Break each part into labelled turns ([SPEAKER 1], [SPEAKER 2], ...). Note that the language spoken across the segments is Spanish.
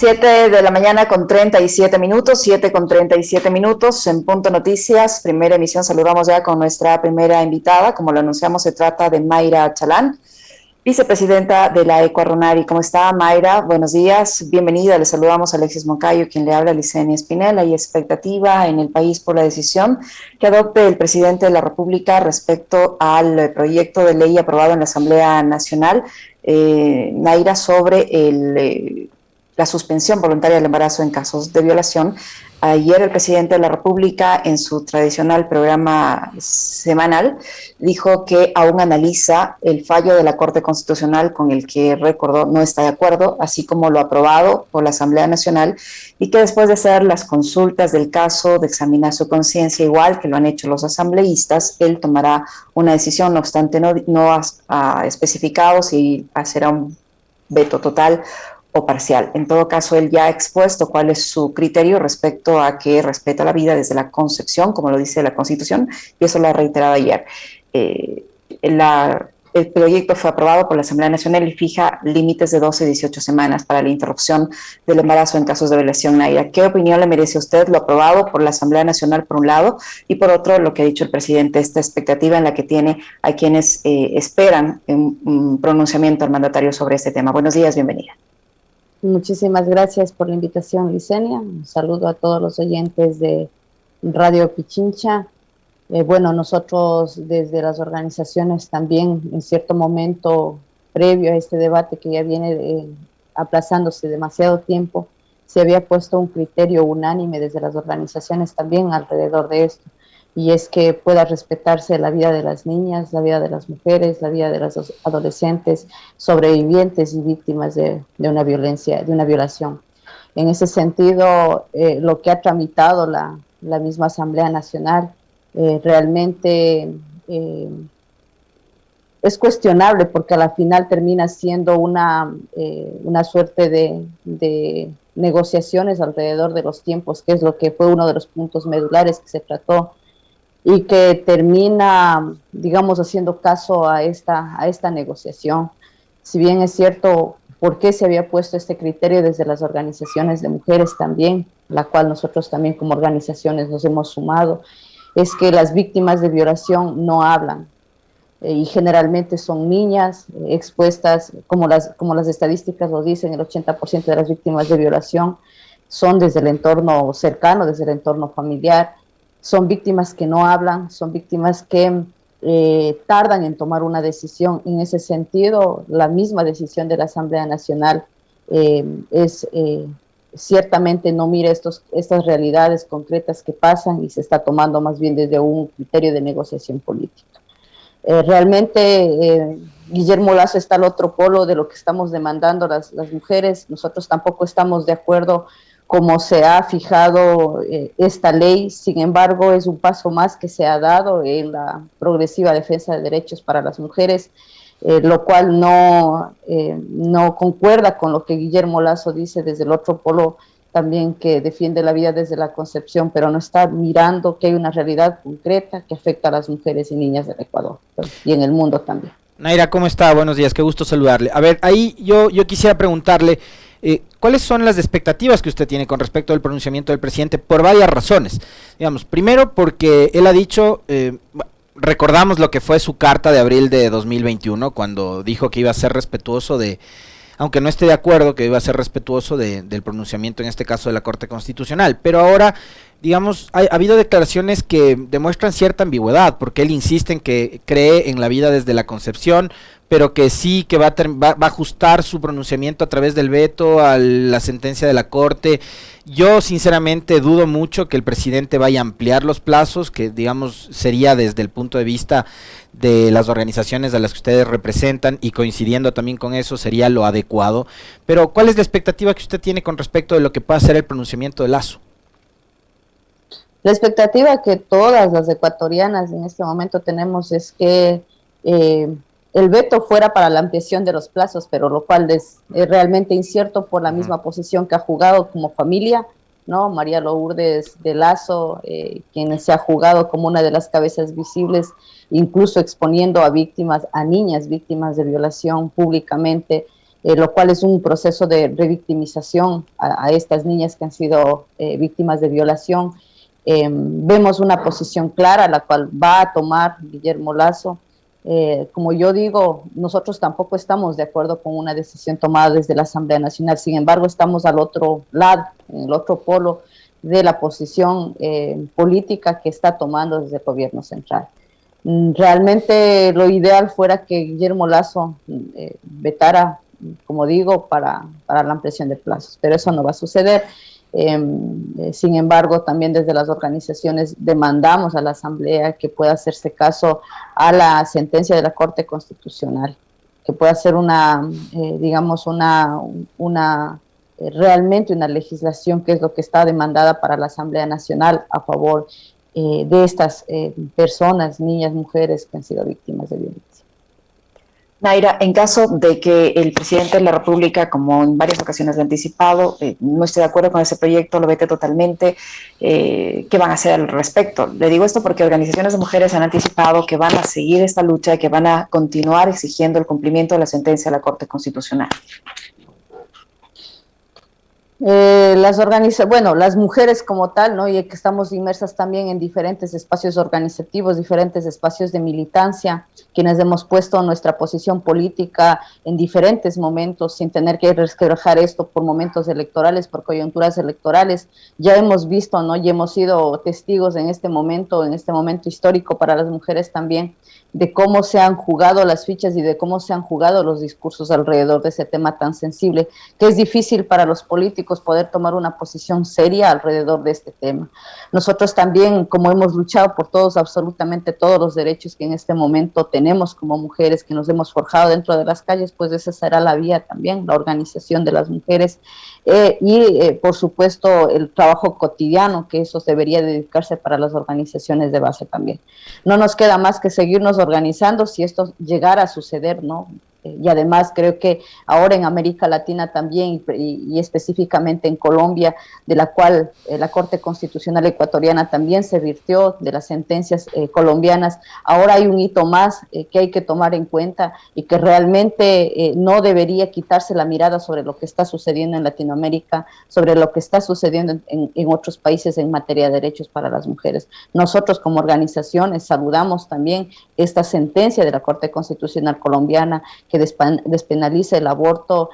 [SPEAKER 1] 7 de la mañana con 37 minutos, 7 con 37 minutos en Punto Noticias, primera emisión. Saludamos ya con nuestra primera invitada. Como lo anunciamos, se trata de Mayra Chalán, vicepresidenta de la Ecuarronavi. ¿Cómo está, Mayra? Buenos días, bienvenida. Le saludamos a Alexis Moncayo, quien le habla, Licenia Espinel. Hay expectativa en el país por la decisión que adopte el presidente de la República respecto al proyecto de ley aprobado en la Asamblea Nacional, Mayra, sobre la suspensión voluntaria del embarazo en casos de violación. Ayer el presidente de la República, en su tradicional programa semanal, dijo que aún analiza el fallo de la Corte Constitucional, con el que, recordó, no está de acuerdo, así como lo aprobado por la Asamblea Nacional, y que después de hacer las consultas del caso, de examinar su conciencia, igual que lo han hecho los asambleístas, él tomará una decisión. No obstante, no ha especificado si será un veto total o parcial. En todo caso, él ya ha expuesto cuál es su criterio respecto a que respeta la vida desde la concepción, como lo dice la Constitución, y eso lo ha reiterado ayer. El proyecto fue aprobado por la Asamblea Nacional y fija límites de 12 y 18 semanas para la interrupción del embarazo en casos de violación. Naira, ¿qué opinión le merece a usted lo aprobado por la Asamblea Nacional por un lado y por otro lo que ha dicho el presidente, esta expectativa en la que tiene a quienes esperan un pronunciamiento del mandatario sobre este tema? Buenos días, bienvenida.
[SPEAKER 2] Muchísimas gracias por la invitación, Licenia. Un saludo a todos los oyentes de Radio Pichincha. Bueno, nosotros desde las organizaciones también, en cierto momento previo a este debate que ya viene aplazándose demasiado tiempo, se había puesto un criterio unánime desde las organizaciones también alrededor de esto, y es que pueda respetarse la vida de las niñas, la vida de las mujeres, la vida de las adolescentes, sobrevivientes y víctimas de una violencia, de una violación. En ese sentido, lo que ha tramitado la misma Asamblea Nacional realmente es cuestionable, porque a la final termina siendo una suerte de negociaciones alrededor de los tiempos, que es lo que fue uno de los puntos medulares que se trató, y que termina, digamos, haciendo caso a esta negociación. Si bien es cierto, ¿por qué se había puesto este criterio desde las organizaciones de mujeres también, la cual nosotros también como organizaciones nos hemos sumado? Es que las víctimas de violación no hablan, y generalmente son niñas expuestas, como las estadísticas lo dicen, el 80% de las víctimas de violación son desde el entorno cercano, desde el entorno familiar. Son víctimas que no hablan, son víctimas que tardan en tomar una decisión. En ese sentido, la misma decisión de la Asamblea Nacional ciertamente no mira estas realidades concretas que pasan, y se está tomando más bien desde un criterio de negociación política. Realmente Guillermo Lasso está al otro polo de lo que estamos demandando las mujeres. Nosotros tampoco estamos de acuerdo como se ha fijado esta ley. Sin embargo, es un paso más que se ha dado en la progresiva defensa de derechos para las mujeres, lo cual no concuerda con lo que Guillermo Lasso dice desde el otro polo también, que defiende la vida desde la concepción, pero no está mirando que hay una realidad concreta que afecta a las mujeres y niñas del Ecuador y en el mundo también.
[SPEAKER 3] Naira, ¿cómo está? Buenos días, qué gusto saludarle. A ver, ahí yo quisiera preguntarle, ¿cuáles son las expectativas que usted tiene con respecto al pronunciamiento del presidente? Por varias razones. Digamos, primero porque él ha dicho, recordamos lo que fue su carta de abril de 2021, cuando dijo que iba a ser respetuoso aunque no esté de acuerdo, que iba a ser respetuoso del pronunciamiento, en este caso de la Corte Constitucional. Pero ahora, digamos, ha habido declaraciones que demuestran cierta ambigüedad, porque él insiste en que cree en la vida desde la concepción, pero que sí que va a ajustar su pronunciamiento a través del veto a la sentencia de la Corte. Yo sinceramente dudo mucho que el presidente vaya a ampliar los plazos, que digamos sería desde el punto de vista de las organizaciones a las que ustedes representan, y coincidiendo también con eso sería lo adecuado. Pero ¿cuál es la expectativa que usted tiene con respecto de lo que pueda ser el pronunciamiento de Lasso?
[SPEAKER 2] La expectativa que todas las ecuatorianas en este momento tenemos es que el veto fuera para la ampliación de los plazos, pero lo cual es realmente incierto por la misma posición que ha jugado como familia, ¿no? María Lourdes de Lasso, quien se ha jugado como una de las cabezas visibles, incluso exponiendo a víctimas, a niñas víctimas de violación públicamente, lo cual es un proceso de revictimización a estas niñas que han sido víctimas de violación. Vemos una posición clara, la cual va a tomar Guillermo Lasso. Como yo digo, nosotros tampoco estamos de acuerdo con una decisión tomada desde la Asamblea Nacional, sin embargo estamos al otro lado, en el otro polo de la posición política que está tomando desde el gobierno central. Realmente lo ideal fuera que Guillermo Lasso vetara, como digo, para la ampliación de plazos, pero eso no va a suceder. Sin embargo, también desde las organizaciones demandamos a la Asamblea que pueda hacerse caso a la sentencia de la Corte Constitucional, que pueda ser realmente una legislación que es lo que está demandada para la Asamblea Nacional a favor de estas personas, niñas, mujeres que han sido víctimas de violencia.
[SPEAKER 1] Naira, en caso de que el presidente de la República, como en varias ocasiones lo ha anticipado, no esté de acuerdo con ese proyecto, lo vete totalmente, ¿qué van a hacer al respecto? Le digo esto porque organizaciones de mujeres han anticipado que van a seguir esta lucha y que van a continuar exigiendo el cumplimiento de la sentencia de la Corte Constitucional.
[SPEAKER 2] Las mujeres como tal, ¿no? Y que estamos inmersas también en diferentes espacios organizativos, diferentes espacios de militancia, quienes hemos puesto nuestra posición política en diferentes momentos sin tener que resquebrajar esto por momentos electorales, por coyunturas electorales. Ya hemos visto, ¿no? Y hemos sido testigos en este momento histórico para las mujeres también, de cómo se han jugado las fichas y de cómo se han jugado los discursos alrededor de ese tema tan sensible, que es difícil para los políticos poder tomar una posición seria alrededor de este tema. Nosotros también, como hemos luchado por absolutamente todos los derechos que en este momento tenemos como mujeres, que nos hemos forjado dentro de las calles, pues esa será la vía también, la organización de las mujeres por supuesto, el trabajo cotidiano, que eso debería dedicarse para las organizaciones de base también. No nos queda más que seguirnos organizando si esto llegara a suceder, ¿no? Y además creo que ahora en América Latina también y específicamente en Colombia, de la cual la Corte Constitucional ecuatoriana también se virtió de las sentencias colombianas, ahora hay un hito más que hay que tomar en cuenta y que realmente no debería quitarse la mirada sobre lo que está sucediendo en Latinoamérica, sobre lo que está sucediendo en otros países en materia de derechos para las mujeres. Nosotros como organizaciones saludamos también esta sentencia de la Corte Constitucional colombiana que despenaliza el aborto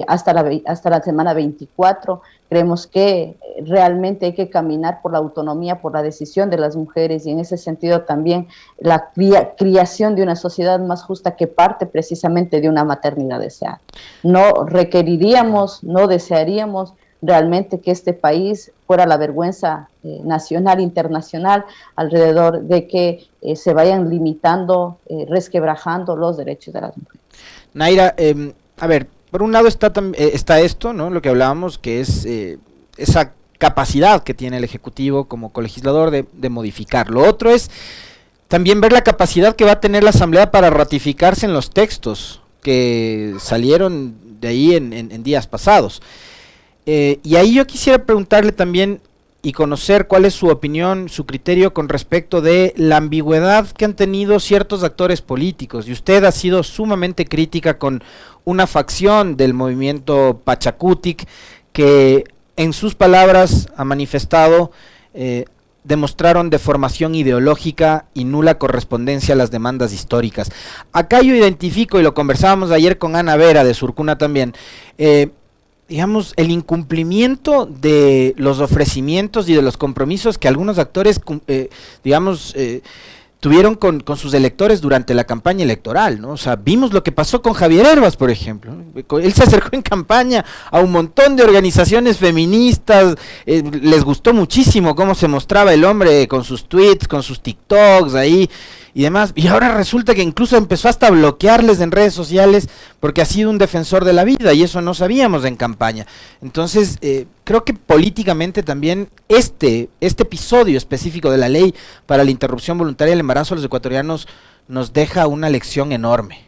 [SPEAKER 2] hasta la semana 24. Creemos que realmente hay que caminar por la autonomía, por la decisión de las mujeres y en ese sentido también la creación de una sociedad más justa que parte precisamente de una maternidad deseada. No requeriríamos, no desearíamos realmente que este país fuera la vergüenza nacional, internacional, alrededor de que se vayan resquebrajando los derechos de las mujeres.
[SPEAKER 3] Naira, a ver, por un lado está esto, ¿no? Lo que hablábamos, que es esa capacidad que tiene el Ejecutivo como colegislador de modificar. Lo otro es también ver la capacidad que va a tener la Asamblea para ratificarse en los textos que salieron de ahí en días pasados. Y ahí yo quisiera preguntarle también y conocer cuál es su opinión, su criterio con respecto de la ambigüedad que han tenido ciertos actores políticos. Y usted ha sido sumamente crítica con una facción del movimiento Pachacutic que en sus palabras ha manifestado demostraron deformación ideológica y nula correspondencia a las demandas históricas. Acá yo identifico, y lo conversábamos ayer con Ana Vera de Surcuna también, digamos, el incumplimiento de los ofrecimientos y de los compromisos que algunos actores, tuvieron con sus electores durante la campaña electoral, ¿no? O sea, vimos lo que pasó con Javier Herbas, por ejemplo. Él se acercó en campaña a un montón de organizaciones feministas, les gustó muchísimo cómo se mostraba el hombre con sus tweets, con sus TikToks ahí y demás, y ahora resulta que incluso empezó hasta a bloquearles en redes sociales porque ha sido un defensor de la vida y eso no sabíamos en campaña. Entonces, creo que políticamente también este episodio específico de la ley para la interrupción voluntaria del embarazo a los ecuatorianos nos deja una lección enorme.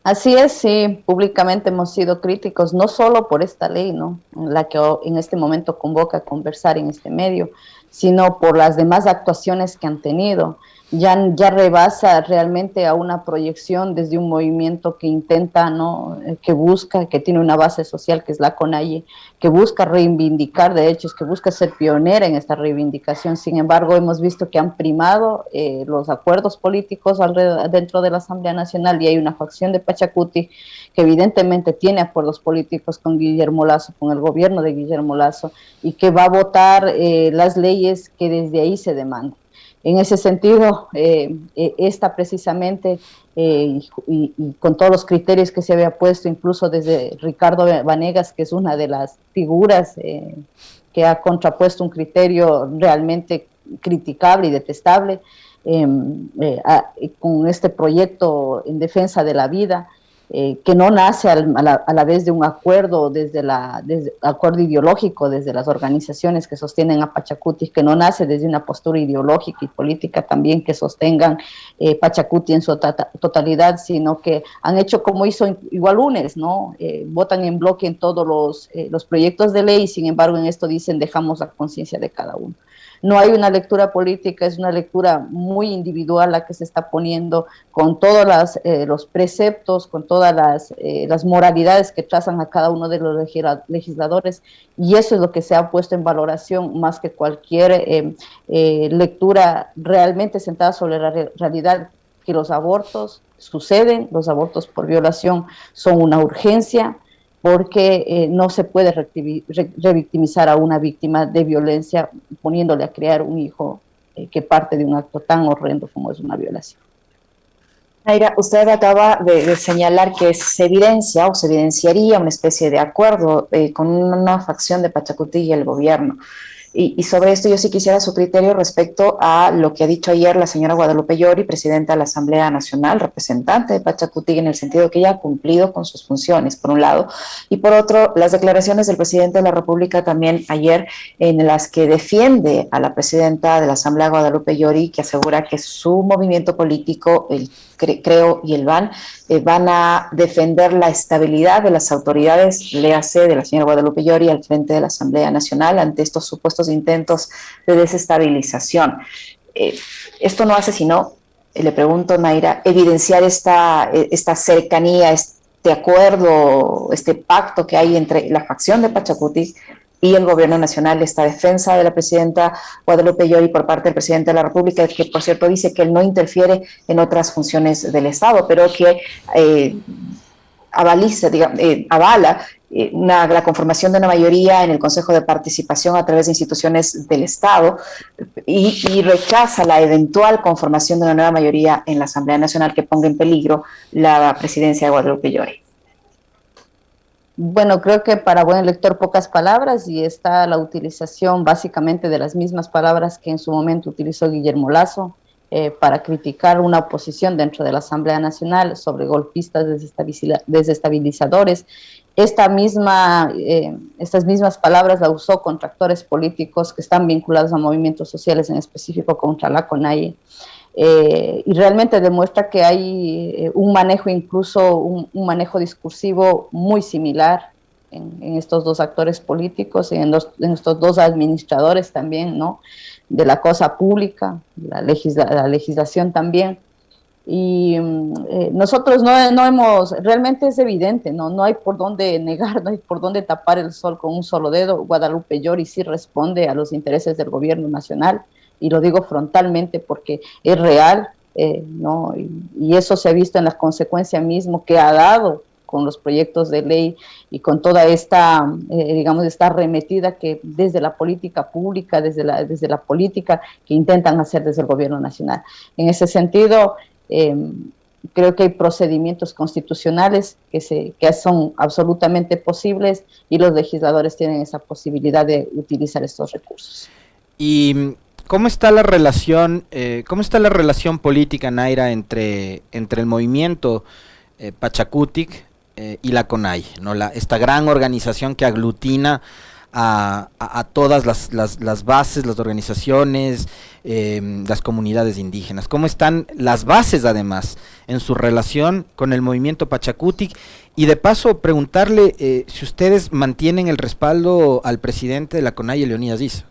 [SPEAKER 2] Así es, sí, públicamente hemos sido críticos, no solo por esta ley, ¿no?, la que en este momento convoca a conversar en este medio, sino por las demás actuaciones que han tenido. ya rebasa realmente a una proyección desde un movimiento que intenta, ¿no? Que busca, que tiene una base social que es la CONAIE, que busca reivindicar derechos, que busca ser pionera en esta reivindicación. Sin embargo, hemos visto que han primado los acuerdos políticos dentro de la Asamblea Nacional, y hay una facción de Pachacuti que evidentemente tiene acuerdos políticos con Guillermo Lasso, con el gobierno de Guillermo Lasso, y que va a votar las leyes que desde ahí se demandan. En ese sentido, esta precisamente, y con todos los criterios que se había puesto, incluso desde Ricardo Vanegas, que es una de las figuras que ha contrapuesto un criterio realmente criticable y detestable, con este proyecto en defensa de la vida, que no nace a la vez de un acuerdo, desde acuerdo ideológico, desde las organizaciones que sostienen a Pachacuti, que no nace desde una postura ideológica y política también que sostengan Pachacuti en su totalidad, sino que han hecho como hizo igual UNES, ¿no? Votan en bloque en todos los proyectos de ley, y sin embargo en esto dicen dejamos la conciencia de cada uno. No hay una lectura política, es una lectura muy individual la que se está poniendo, con todos los preceptos, con todas las moralidades que trazan a cada uno de los legisladores, y eso es lo que se ha puesto en valoración más que cualquier lectura realmente sentada sobre la realidad, que los abortos suceden, los abortos por violación son una urgencia, porque no se puede revictimizar a una víctima de violencia poniéndole a criar un hijo que parte de un acto tan horrendo como es una violación.
[SPEAKER 1] Mayra, usted acaba de señalar que se evidencia o se evidenciaría una especie de acuerdo con una facción de Pachacuti y el gobierno. Y sobre esto yo sí quisiera su criterio respecto a lo que ha dicho ayer la señora Guadalupe Llori, presidenta de la Asamblea Nacional, representante de Pachacuti, en el sentido que ella ha cumplido con sus funciones, por un lado, y por otro, las declaraciones del presidente de la República también ayer, en las que defiende a la presidenta de la Asamblea, Guadalupe Llori, que asegura que su movimiento político, el Creo y el VAN, van a defender la estabilidad de las autoridades, léase de la señora Guadalupe Llori al frente de la Asamblea Nacional ante estos supuestos intentos de desestabilización. Esto no hace sino, le pregunto, Mayra, evidenciar esta cercanía, este acuerdo, este pacto que hay entre la facción de Pachacuti y el gobierno nacional, esta defensa de la presidenta Guadalupe Llori por parte del presidente de la República, que por cierto dice que él no interfiere en otras funciones del Estado, pero que avala la conformación de una mayoría en el Consejo de Participación a través de instituciones del Estado y rechaza la eventual conformación de una nueva mayoría en la Asamblea Nacional que ponga en peligro la presidencia de Guadalupe Llori.
[SPEAKER 2] Bueno, creo que para buen lector pocas palabras, y está la utilización básicamente de las mismas palabras que en su momento utilizó Guillermo Lasso para criticar una oposición dentro de la Asamblea Nacional sobre golpistas desestabilizadores. Estas mismas palabras la usó contra actores políticos que están vinculados a movimientos sociales, en específico contra la CONAIE. Y realmente demuestra que hay un manejo, incluso un manejo discursivo muy similar en estos dos actores políticos y en estos dos administradores también, ¿no? De la cosa pública, la legislación también. Y nosotros no hemos, realmente es evidente, no hay por dónde negar, no hay por dónde tapar el sol con un solo dedo. Guadalupe Llori sí responde a los intereses del gobierno nacional, y lo digo frontalmente porque es real, ¿no? Y eso se ha visto en la consecuencia mismo que ha dado con los proyectos de ley y con toda esta, digamos, esta arremetida que desde la política pública, desde la política que intentan hacer desde el gobierno nacional. En ese sentido, creo que hay procedimientos constitucionales que son absolutamente posibles, y los legisladores tienen esa posibilidad de utilizar estos recursos.
[SPEAKER 3] Y ¿cómo está la relación política, Naira, entre el movimiento Pachacuti y la CONAIE, ¿no? Esta gran organización que aglutina a todas las bases, las organizaciones, las comunidades indígenas? ¿Cómo están las bases, además, en su relación con el movimiento Pachacuti? Y de paso, preguntarle si ustedes mantienen el respaldo al presidente de la CONAIE, Leonidas Diz.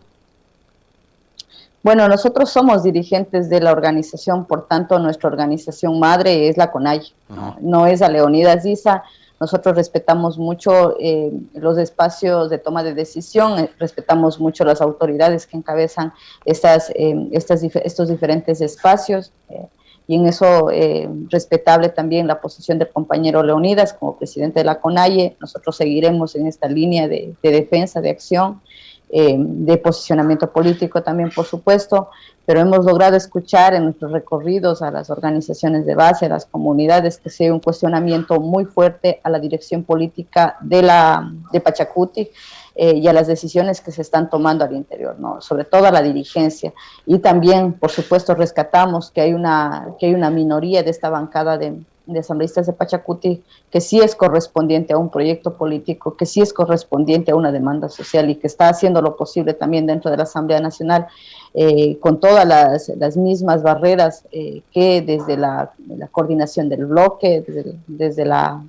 [SPEAKER 2] Bueno, nosotros somos dirigentes de la organización, por tanto, nuestra organización madre es la CONAIE, no es a Leonidas Issa. Nosotros respetamos mucho los espacios de toma de decisión, respetamos mucho las autoridades que encabezan estos diferentes espacios, y en eso respetable también la posición del compañero Leonidas como presidente de la CONAIE. Nosotros seguiremos en esta línea de defensa, de acción, de posicionamiento político también, por supuesto, pero hemos logrado escuchar en nuestros recorridos a las organizaciones de base, a las comunidades, que sea un cuestionamiento muy fuerte a la dirección política de Pachacuti y a las decisiones que se están tomando al interior, ¿no? Sobre todo a la dirigencia. Y también, por supuesto, rescatamos que hay una minoría de esta bancada de asambleístas de Pachacuti que sí es correspondiente a un proyecto político, que sí es correspondiente a una demanda social y que está haciendo lo posible también dentro de la Asamblea Nacional, con todas las mismas barreras que desde la coordinación del bloque, desde la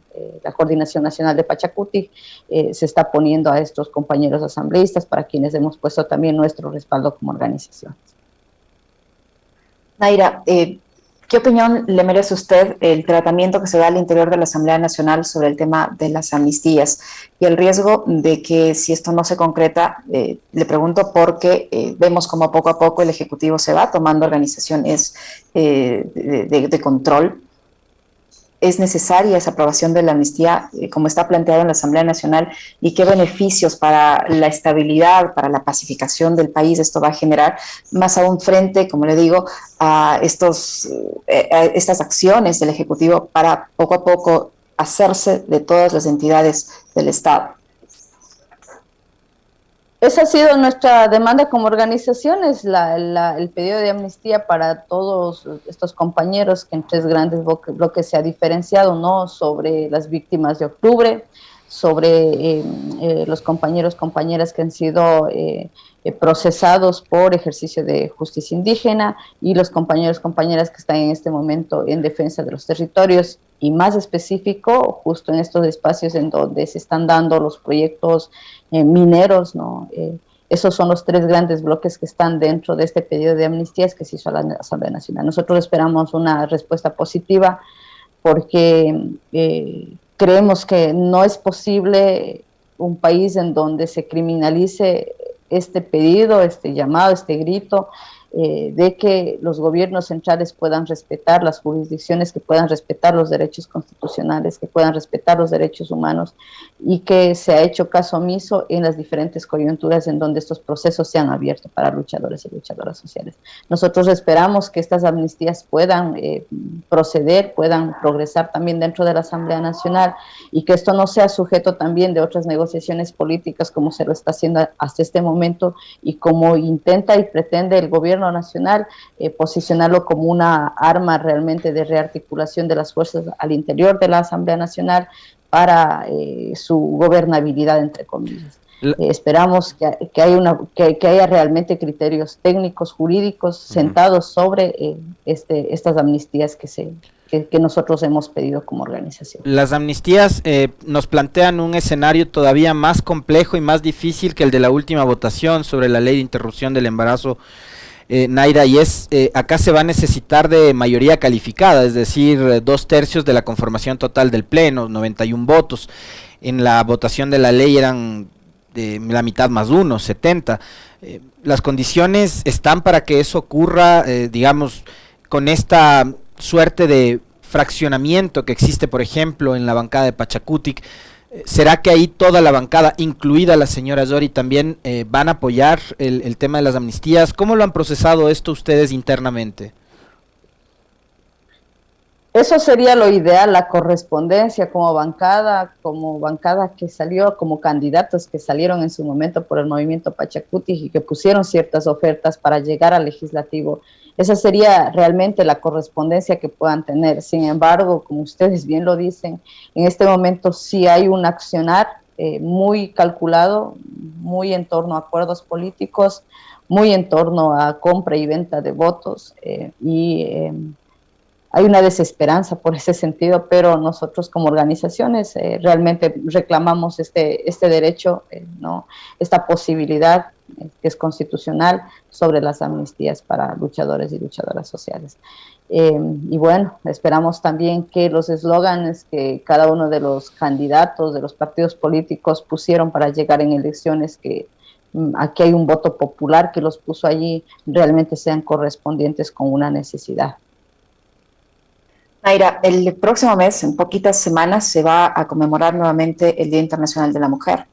[SPEAKER 2] Coordinación Nacional de Pachacuti, se está poniendo a estos compañeros asambleístas, para quienes hemos puesto también nuestro respaldo como organización.
[SPEAKER 1] Naira, ¿qué opinión le merece usted el tratamiento que se da al interior de la Asamblea Nacional sobre el tema de las amnistías y el riesgo de que, si esto no se concreta, le pregunto porque vemos como poco a poco el Ejecutivo se va tomando organizaciones de control? ¿Es necesaria esa aprobación de la amnistía como está planteado en la Asamblea Nacional, y qué beneficios para la estabilidad, para la pacificación del país esto va a generar, más aún frente, como le digo, a estas acciones del Ejecutivo para poco a poco hacerse de todas las entidades del Estado?
[SPEAKER 2] Esa ha sido nuestra demanda como organizaciones, el pedido de amnistía para todos estos compañeros, que en tres grandes bloques se ha diferenciado, ¿no? Sobre las víctimas de octubre, sobre los compañeras que han sido procesados por ejercicio de justicia indígena, y los compañeras que están en este momento en defensa de los territorios, y más específico justo en estos espacios en donde se están dando los proyectos mineros, ¿no? Esos son los tres grandes bloques que están dentro de este pedido de amnistías que se hizo a la Asamblea Nacional. Nosotros esperamos una respuesta positiva, porque creemos que no es posible un país en donde se criminalice este pedido, este llamado, este grito, de que los gobiernos centrales puedan respetar las jurisdicciones, que puedan respetar los derechos constitucionales, que puedan respetar los derechos humanos, y que se ha hecho caso omiso en las diferentes coyunturas en donde estos procesos se han abierto para luchadores y luchadoras sociales. Nosotros esperamos que estas amnistías puedan proceder, puedan progresar también dentro de la Asamblea Nacional, y que esto no sea sujeto también de otras negociaciones políticas como se lo está haciendo hasta este momento, y como intenta y pretende el gobierno nacional posicionarlo como una arma realmente de rearticulación de las fuerzas al interior de la Asamblea Nacional para su gobernabilidad, entre comillas. Esperamos que haya realmente criterios técnicos, jurídicos, sentados sobre estas amnistías que nosotros hemos pedido como organización.
[SPEAKER 3] Las amnistías nos plantean un escenario todavía más complejo y más difícil que el de la última votación sobre la ley de interrupción del embarazo, Naira, y acá se va a necesitar de mayoría calificada, es decir, 2/3 de la conformación total del pleno, 91 votos. En la votación de la ley eran de la mitad más 1, 70. Las condiciones están para que eso ocurra, digamos, con esta suerte de fraccionamiento que existe, por ejemplo, en la bancada de Pachacutic. ¿Será que ahí toda la bancada, incluida la señora Yori, también van a apoyar el tema de las amnistías? ¿Cómo lo han procesado esto ustedes internamente?
[SPEAKER 2] Eso sería lo ideal, la correspondencia como bancada que salió, como candidatos que salieron en su momento por el movimiento Pachacuti y que pusieron ciertas ofertas para llegar al legislativo. Esa sería realmente la correspondencia que puedan tener. Sin embargo, como ustedes bien lo dicen, en este momento sí hay un accionar muy calculado, muy en torno a acuerdos políticos, muy en torno a compra y venta de votos, hay una desesperanza por ese sentido, pero nosotros como organizaciones realmente reclamamos este derecho, ¿no? Esta posibilidad que es constitucional sobre las amnistías para luchadores y luchadoras sociales. Y bueno, esperamos también que los eslóganes que cada uno de los candidatos de los partidos políticos pusieron para llegar en elecciones, que aquí hay un voto popular que los puso allí, realmente sean correspondientes con una necesidad.
[SPEAKER 1] Mayra, el próximo mes, en poquitas semanas, se va a conmemorar nuevamente el Día Internacional de la Mujer.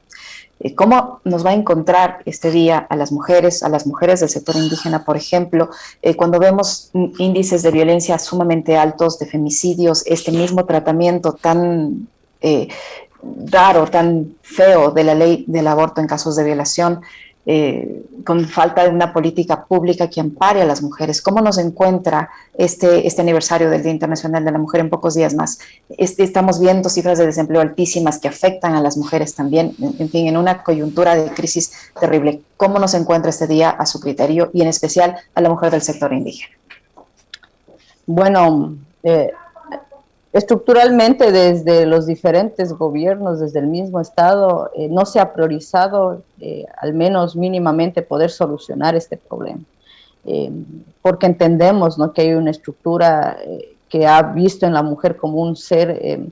[SPEAKER 1] ¿Cómo nos va a encontrar este día a las mujeres del sector indígena, por ejemplo, cuando vemos índices de violencia sumamente altos, de femicidios, este mismo tratamiento tan raro, tan feo de la ley del aborto en casos de violación, con falta de una política pública que ampare a las mujeres? ¿Cómo nos encuentra este aniversario del Día Internacional de la Mujer en pocos días más? Estamos viendo cifras de desempleo altísimas que afectan a las mujeres también, en fin, en una coyuntura de crisis terrible. ¿Cómo nos encuentra este día a su criterio y en especial a la mujer del sector indígena?
[SPEAKER 2] Bueno, estructuralmente desde los diferentes gobiernos, desde el mismo Estado, no se ha priorizado, al menos mínimamente, poder solucionar este problema. Porque entendemos, ¿no?, que hay una estructura que ha visto en la mujer como un ser en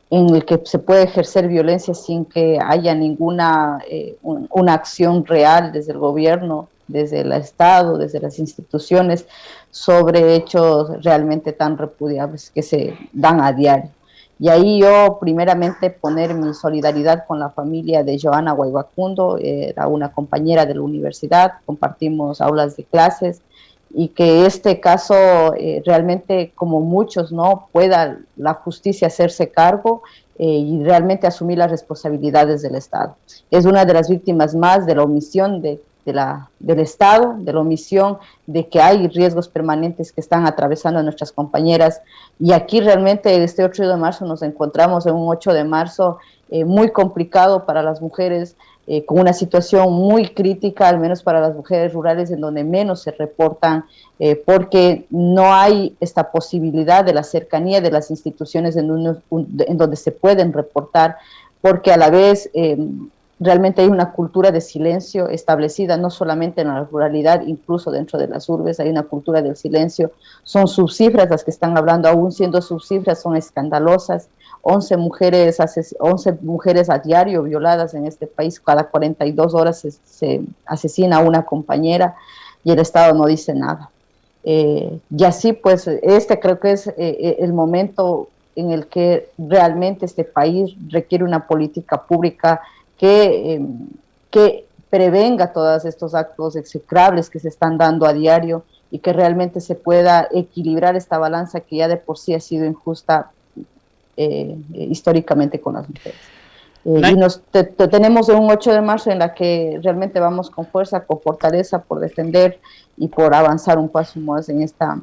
[SPEAKER 2] el que se puede ejercer violencia sin que haya ninguna una acción real desde el gobierno, desde el Estado, desde las instituciones, sobre hechos realmente tan repudiables que se dan a diario. Y ahí yo, primeramente, poner mi solidaridad con la familia de Joana Guaybacundo, era una compañera de la universidad, compartimos aulas de clases, y que este caso realmente, como muchos, ¿no?, pueda la justicia hacerse cargo y realmente asumir las responsabilidades del Estado. Es una de las víctimas más de la omisión del Estado, de la omisión de que hay riesgos permanentes que están atravesando a nuestras compañeras. Y aquí realmente este 8 de marzo nos encontramos en un 8 de marzo muy complicado para las mujeres, con una situación muy crítica, al menos para las mujeres rurales, en donde menos se reportan, porque no hay esta posibilidad de la cercanía de las instituciones en donde se pueden reportar, porque a la vez realmente hay una cultura de silencio establecida no solamente en la ruralidad, incluso dentro de las urbes hay una cultura del silencio. Son subcifras las que están hablando, aún siendo subcifras son escandalosas. 11 mujeres a diario violadas en este país, cada 42 horas se asesina a una compañera y el Estado no dice nada. Y así pues creo que es el momento en el que realmente este país requiere una política pública que prevenga todos estos actos execrables que se están dando a diario y que realmente se pueda equilibrar esta balanza que ya de por sí ha sido injusta históricamente con las mujeres. Y tenemos un 8 de marzo en la que realmente vamos con fuerza, con fortaleza por defender y por avanzar un paso más en esta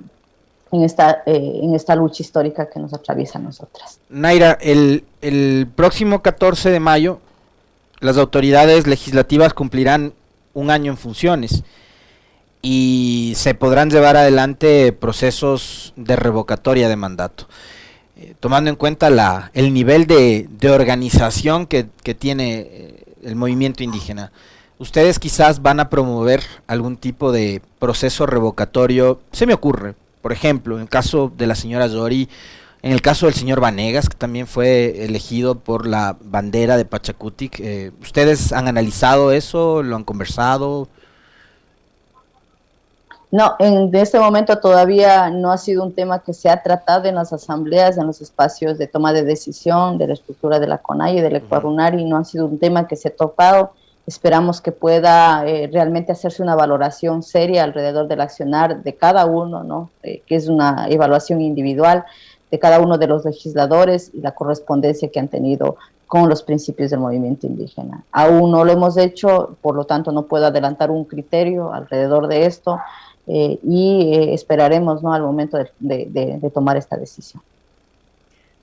[SPEAKER 2] lucha histórica que nos atraviesa a nosotras.
[SPEAKER 3] Naira, el próximo 14 de mayo las autoridades legislativas cumplirán un año en funciones y se podrán llevar adelante procesos de revocatoria de mandato. Tomando en cuenta el nivel de organización que tiene el movimiento indígena, ¿ustedes quizás van a promover algún tipo de proceso revocatorio? Se me ocurre, por ejemplo, en el caso de la señora Yori, en el caso del señor Vanegas, que también fue elegido por la bandera de Pachacutic, ¿ustedes han analizado eso? ¿Lo han conversado?
[SPEAKER 2] No, en este momento todavía no ha sido un tema que se ha tratado en las asambleas, en los espacios de toma de decisión, de la estructura de la CONAIE y del Ecuarunari, no ha sido un tema que se ha tocado. Esperamos que pueda realmente hacerse una valoración seria alrededor del accionar de cada uno, ¿no? Que es una evaluación individual de cada uno de los legisladores y la correspondencia que han tenido con los principios del movimiento indígena. Aún no lo hemos hecho, por lo tanto no puedo adelantar un criterio alrededor de esto y esperaremos, ¿no?, al momento de tomar esta decisión.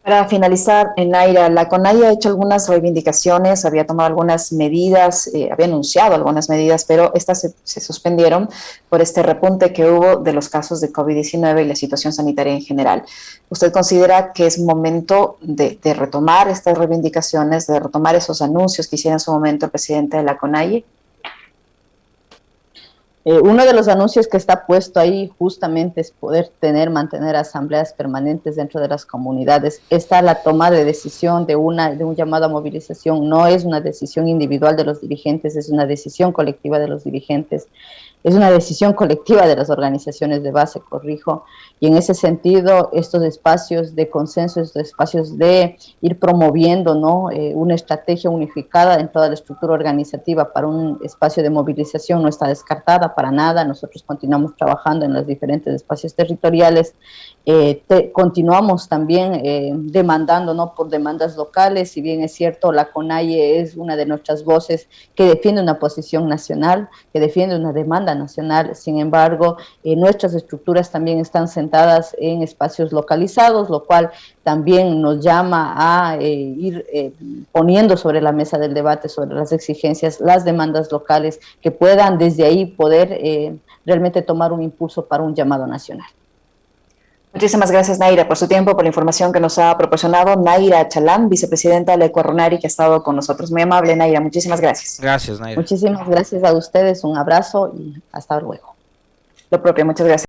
[SPEAKER 1] Para finalizar, Naira, la CONAIE ha hecho algunas reivindicaciones, había tomado algunas medidas, había anunciado algunas medidas, pero estas se suspendieron por este repunte que hubo de los casos de COVID-19 y la situación sanitaria en general. ¿Usted considera que es momento de retomar estas reivindicaciones, de retomar esos anuncios que hiciera en su momento el presidente de la CONAIE?
[SPEAKER 2] Uno de los anuncios que está puesto ahí justamente es poder mantener asambleas permanentes dentro de las comunidades. Esta la toma de decisión de un llamado a movilización no es una decisión individual de los dirigentes, es una decisión colectiva de los dirigentes. Es una decisión colectiva de las organizaciones de base, corrijo, y en ese sentido estos espacios de consenso, estos espacios de ir promoviendo, ¿no? Una estrategia unificada en toda la estructura organizativa para un espacio de movilización no está descartada para nada. Nosotros continuamos trabajando en los diferentes espacios territoriales, continuamos también demandando, ¿no? Por demandas locales. Si bien es cierto, la CONAIE es una de nuestras voces que defiende una posición nacional, que defiende una demanda nacional. Sin embargo, nuestras estructuras también están sentadas en espacios localizados, lo cual también nos llama a ir poniendo sobre la mesa del debate, sobre las exigencias, las demandas locales, que puedan desde ahí poder realmente tomar un impulso para un llamado nacional.
[SPEAKER 1] Muchísimas gracias, Naira, por su tiempo, por la información que nos ha proporcionado. Naira Chalán, vicepresidenta de la Ecuarronari, que ha estado con nosotros. Muy amable, Naira, muchísimas gracias.
[SPEAKER 3] Gracias, Naira.
[SPEAKER 2] Muchísimas gracias a ustedes, un abrazo y hasta luego.
[SPEAKER 1] Lo propio, muchas gracias.